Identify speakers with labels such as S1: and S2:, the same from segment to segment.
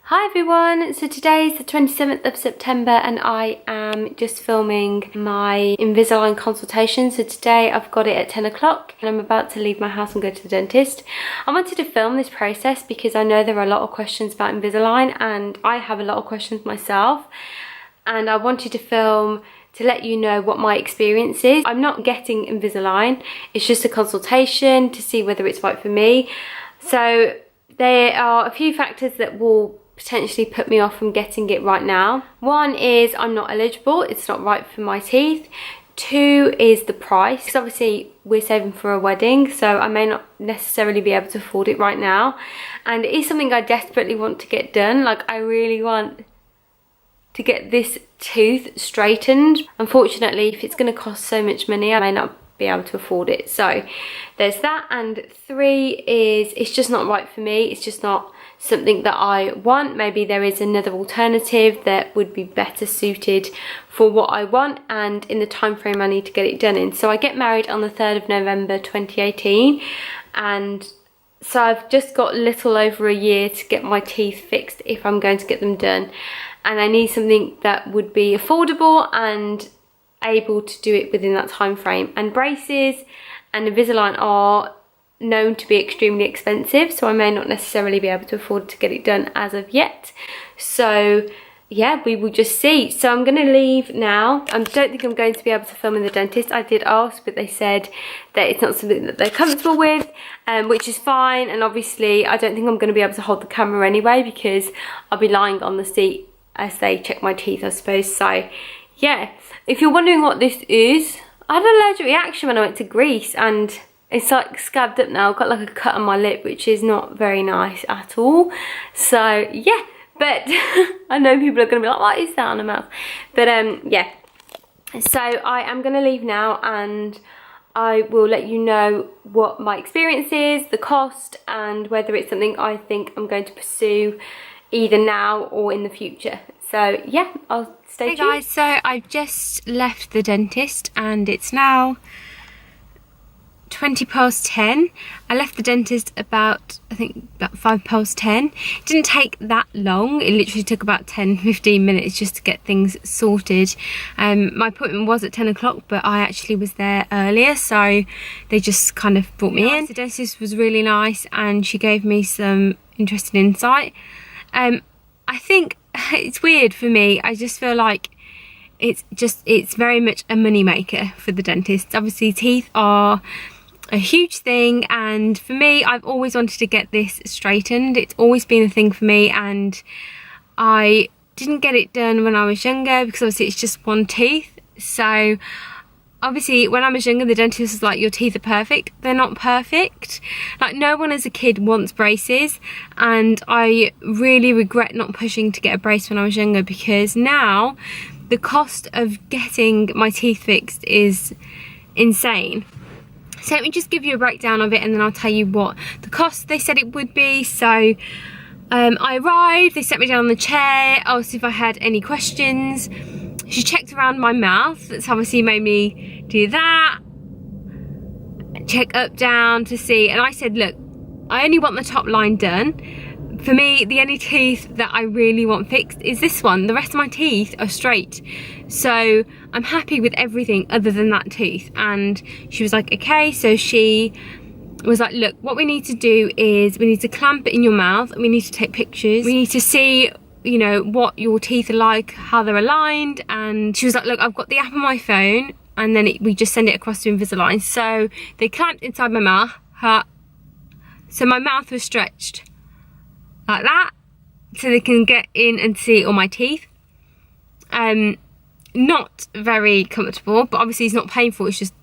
S1: Hi everyone, so today is the 27th of September and I am just filming my Invisalign consultation. So today I've got it at 10 o'clock and I'm about to leave my house and go to the dentist. I wanted to film this process because I know there are a lot of questions about Invisalign and I have a lot of questions myself, and I wanted to film to let you know what my experience is. I'm not getting Invisalign, it's just a consultation to see whether it's right for me. So there are a few factors that will potentially put me off from getting it right now. One is I'm not eligible, it's not right for my teeth. Two is the price, because obviously we're saving for a wedding, so I may not necessarily be able to afford it right now. And it is something I desperately want to get done. Like, I really want to get this tooth straightened. Unfortunately, if it's going to cost so much money, I may not be able to afford it. So there's that. And three is it's just not right for me. It's just not something that I want. Maybe there is another alternative that would be better suited for what I want and in the time frame I need to get it done in. So I get married on the 3rd of November 2018, and so I've just got little over a year to get my teeth fixed if I'm going to get them done, and I need something that would be affordable and able to do it within that time frame. And braces and Invisalign are known to be extremely expensive, so I may not necessarily be able to afford to get it done as of yet. So yeah, we will just see. So I'm going to leave now. I don't think I'm going to be able to film in the dentist. I did ask, but they said that it's not something that they're comfortable with, which is fine. And obviously I don't think I'm going to be able to hold the camera anyway, because I'll be lying on the seat as they check my teeth, I suppose. So yeah, if you're wondering what this is, I had an allergic reaction when I went to Greece and it's like scabbed up now. I've got like a cut on my lip, which is not very nice at all. So yeah, but I know people are going to be like, what is that on the mouth? But yeah, so I am going to leave now and I will let you know what my experience is, the cost, and whether it's something I think I'm going to pursue either now or in the future. So yeah, I'll stay tuned. Hey guys, so I've just left the dentist and it's now 20 past 10. I left the dentist about, I think about 5 past 10. It didn't take that long. It literally took about 10-15 minutes just to get things sorted. My appointment was at 10 o'clock, but I actually was there earlier, so they just kind of brought me in. The dentist was really nice and she gave me some interesting insight. I think it's weird for me. I just feel like it's very much a money maker for the dentist. Obviously teeth are a huge thing, and for me, I've always wanted to get this straightened. It's always been a thing for me, and I didn't get it done when I was younger because obviously it's just one tooth. So obviously when I was younger, the dentist was like, your teeth are perfect. They're not perfect. Like, no one as a kid wants braces, and I really regret not pushing to get a brace when I was younger, because now the cost of getting my teeth fixed is insane. So let me just give you a breakdown of it and then I'll tell you what the cost they said it would be. So I arrived, they set me down on the chair, asked if I had any questions. She checked around my mouth, that's obviously made me do that. Check up, down to see, and I said, look, I only want the top line done. For me, the only teeth that I really want fixed is this one. The rest of my teeth are straight. So I'm happy with everything other than that tooth. And she was like, okay. So she was like, look, what we need to do is we need to clamp it in your mouth. And we need to take pictures. We need to see, you know, what your teeth are like, how they're aligned. And she was like, look, I've got the app on my phone. And then we just send it across to Invisalign. So they clamped inside my mouth. So my mouth was stretched like that, so they can get in and see all my teeth. Not very comfortable, but obviously it's not painful, it's just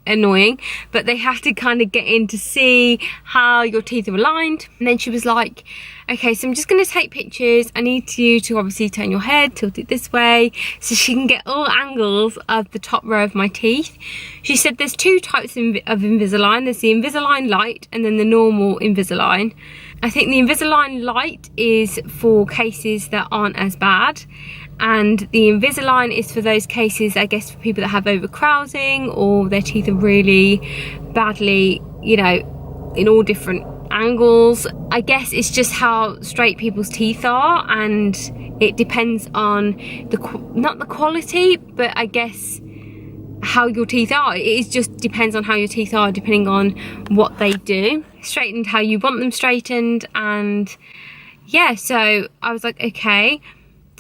S1: annoying. But they have to kind of get in to see how your teeth are aligned. And then she was like, okay, so I'm just going to take pictures. I need you to obviously turn your head, tilt it this way, so she can get all angles of the top row of my teeth. She said there's two types of Invisalign. There's the Invisalign Lite and then the normal Invisalign. I think the Invisalign Lite is for cases that aren't as bad, and the Invisalign is for those cases, I guess, for people that have overcrowding or their teeth are really badly, you know, in all different angles. I guess it's just how straight people's teeth are, and it depends on not the quality, but I guess how your teeth are. It just depends on how your teeth are depending on what they do. Straightened how you want them straightened, and yeah, so I was like, okay.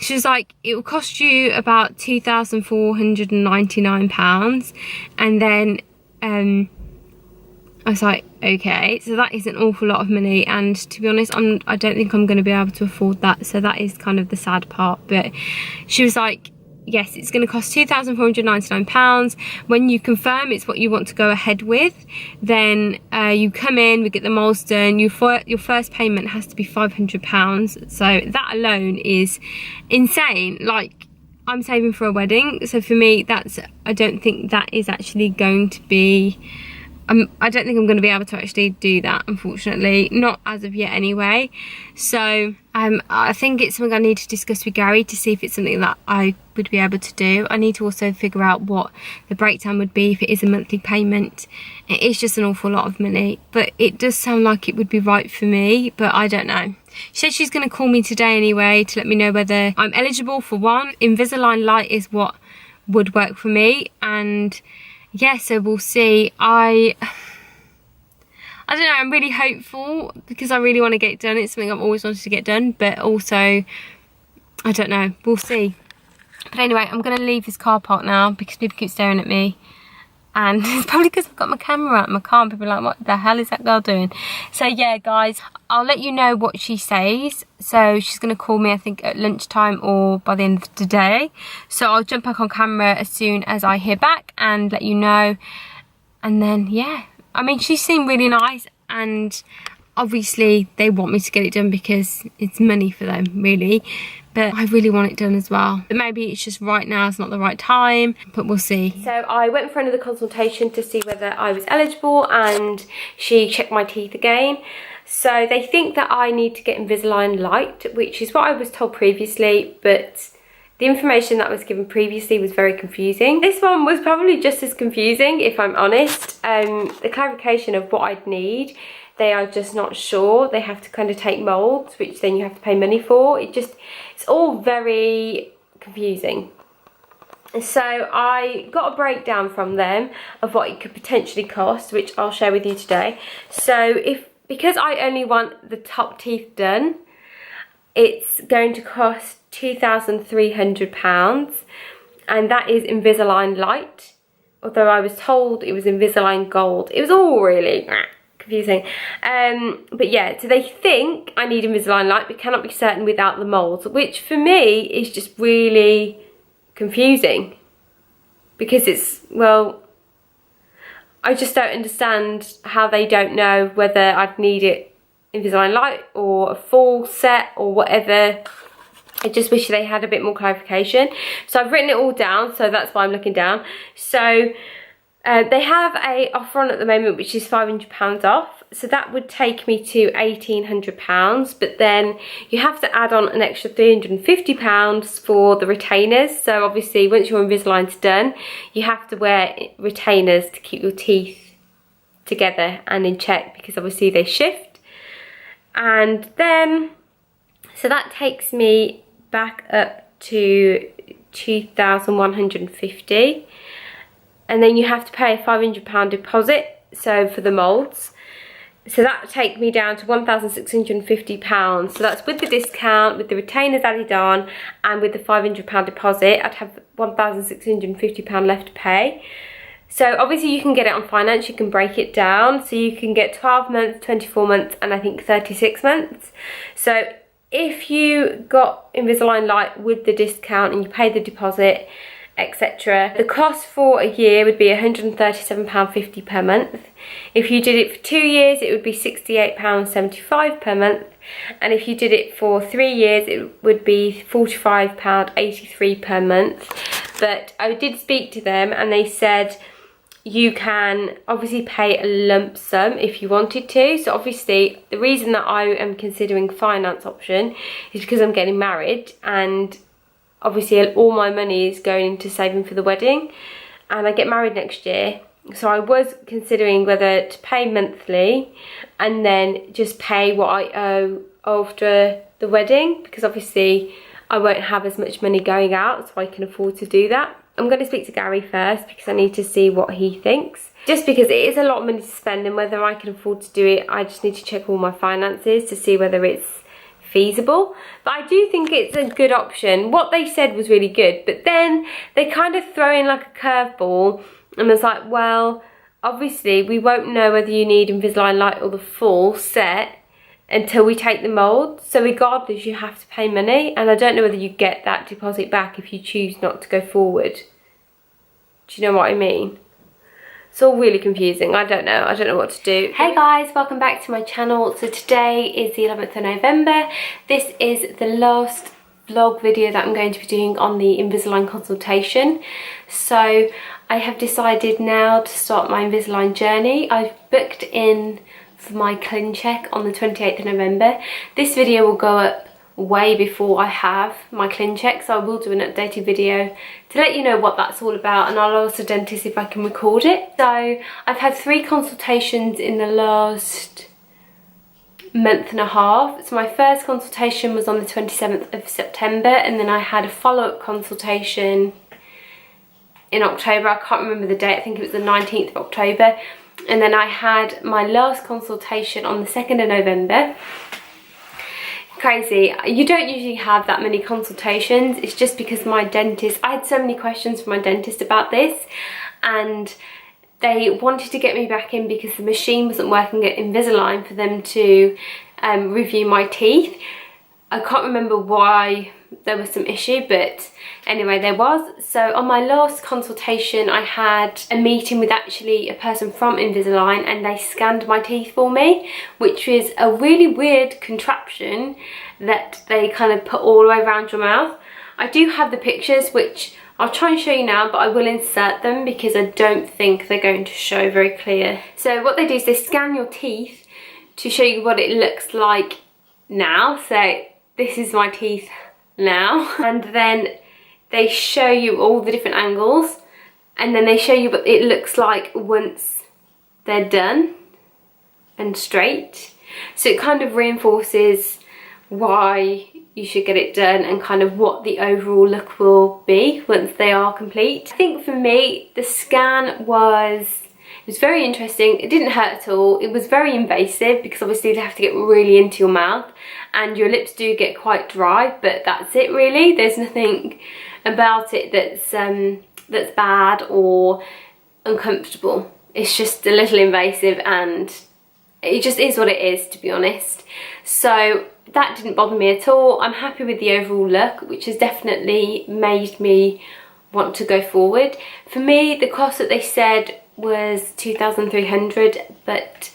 S1: She was like, it will cost you about £2,499, and then I was like, okay, so that is an awful lot of money, and to be honest, I don't think I'm going to be able to afford that, so that is kind of the sad part. But she was like, yes, it's going to cost £2,499. When you confirm it's what you want to go ahead with, then you come in, we get the moles done. Your first payment has to be £500. So that alone is insane. Like, I'm saving for a wedding, so for me, I don't think that is actually going to be, I don't think I'm going to be able to actually do that, unfortunately, not as of yet anyway. So I think it's something I need to discuss with Gary to see if it's something that I would be able to do. I need to also figure out what the breakdown would be if it is a monthly payment. It is just an awful lot of money, but it does sound like it would be right for me, but I don't know. She said she's going to call me today anyway to let me know whether I'm eligible for one. Invisalign Light is what would work for me, and yeah, so we'll see. I don't know, I'm really hopeful because I really want to get it done. It's something I've always wanted to get done, but also, I don't know, we'll see. But anyway, I'm going to leave this car park now because people keep staring at me. And it's probably because I've got my camera out in my car and people are like, what the hell is that girl doing? So yeah, guys, I'll let you know what she says. So she's going to call me, I think, at lunchtime or by the end of today. So I'll jump back on camera as soon as I hear back and let you know. And then, yeah, I mean, she seemed really nice, and obviously they want me to get it done because it's money for them, really. But I really want it done as well. But maybe it's just right now, it's not the right time, but we'll see. So I went for another consultation to see whether I was eligible, and she checked my teeth again. So they think that I need to get Invisalign Light, which is what I was told previously, but the information that was given previously was very confusing. This one was probably just as confusing, if I'm honest. The clarification of what I'd need, they are just not sure. They have to kind of take molds, which then you have to pay money for. It's all very confusing. So I got a breakdown from them of what it could potentially cost, which I'll share with you today. So because I only want the top teeth done, it's going to cost £2,300, and that is Invisalign Light, although I was told it was Invisalign Gold. It was all really confusing. But yeah, so they think I need Invisalign Light but cannot be certain without the molds, which for me is just really confusing because it's, well, I just don't understand how they don't know whether I'd need it Invisalign Light or a full set or whatever. I just wish they had a bit more clarification. So I've written it all down, so that's why I'm looking down. So they have a offer on at the moment, which is £500 off. So that would take me to £1,800, but then you have to add on an extra £350 for the retainers. So obviously once your Invisalign's done, you have to wear retainers to keep your teeth together and in check, because obviously they shift. And then, so that takes me back up to 2,150, and then you have to pay a £500 deposit, so for the molds. So that would take me down to £1,650. So that's with the discount, with the retainers added on, and with the £500 deposit, I'd have £1,650 left to pay. So obviously you can get it on finance, you can break it down. So you can get 12 months, 24 months, and I think 36 months. So if you got Invisalign Light with the discount and you pay the deposit, etc., the cost for a year would be £137.50 per month. If you did it for 2 years, it would be £68.75 per month. And if you did it for 3 years, it would be £45.83 per month. But I did speak to them and they said you can obviously pay a lump sum if you wanted to. So obviously the reason that I am considering finance option is because I'm getting married, and obviously all my money is going into saving for the wedding, and I get married next year. So I was considering whether to pay monthly and then just pay what I owe after the wedding, because obviously I won't have as much money going out, so I can afford to do that. I'm going to speak to Gary first because I need to see what he thinks. Just because it is a lot of money to spend, and whether I can afford to do it, I just need to check all my finances to see whether it's feasible. But I do think it's a good option. What they said was really good, but then they kind of throw in like a curveball, and it's like, well, obviously we won't know whether you need Invisalign Light or the full set until we take the mould. So regardless, you have to pay money, and I don't know whether you get that deposit back if you choose not to go forward. Do you know what I mean? It's all really confusing. I don't know what to do. Hey guys, welcome back to my channel. So today is the 11th of November. This is the last vlog video that I'm going to be doing on the Invisalign consultation. So I have decided now to start my Invisalign journey. I've booked in for my clean check on the 28th of November. This video will go up way before I have my clean check, so I will do an updated video to let you know what that's all about, and I'll also dentist if I can record it. So I've had 3 consultations in the last month and a half. So my first consultation was on the 27th of September, and then I had a follow-up consultation in October. I can't remember the date, I think it was the 19th of October. And then I had my last consultation on the 2nd of November. Crazy. You don't usually have that many consultations. It's just because my dentist, I had so many questions from my dentist about this, and they wanted to get me back in because the machine wasn't working at Invisalign for them to review my teeth. I can't remember why there was some issue, but anyway, there was. So on my last consultation, I had a meeting with actually a person from Invisalign, and they scanned my teeth for me, which was a really weird contraption that they kind of put all the way around your mouth. I do have the pictures, which I'll try and show you now, but I will insert them because I don't think they're going to show very clear. So what they do is they scan your teeth to show you what it looks like now. So this is my teeth now, and then they show you all the different angles, and then they show you what it looks like once they're done and straight. So it kind of reinforces why you should get it done and kind of what the overall look will be once they are complete. I think for me, the scan was very interesting. It didn't hurt at all. It was very invasive because obviously they have to get really into your mouth, and your lips do get quite dry, but that's it really. There's nothing about it that's bad or uncomfortable. It's just a little invasive, and it just is what it is, to be honest. So that didn't bother me at all. I'm happy with the overall look, which has definitely made me want to go forward. For me, the cost that they said was $2,300, but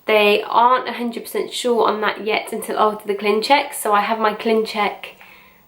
S1: they aren't 100% sure on that yet until after the clean check. So I have my clean check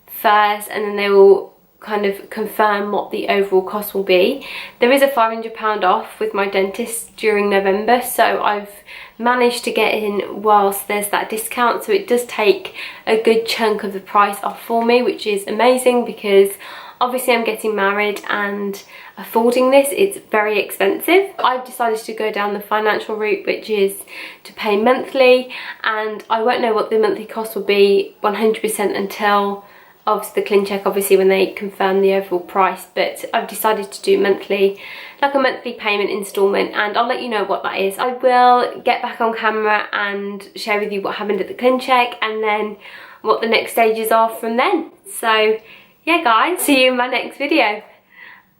S1: first, and then they will kind of confirm what the overall cost will be. There is a £500 off with my dentist during November, so I've managed to get in whilst there's that discount, so it does take a good chunk of the price off for me, which is amazing because obviously I'm getting married, and affording this, it's very expensive. I've decided to go down the financial route, which is to pay monthly, and I won't know what the monthly cost will be 100% until obviously the clean check, obviously when they confirm the overall price. But I've decided to do monthly, like a monthly payment instalment, and I'll let you know what that is. I will get back on camera and share with you what happened at the clean check, and then what the next stages are from then. So yeah guys, see you in my next video.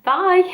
S1: Bye.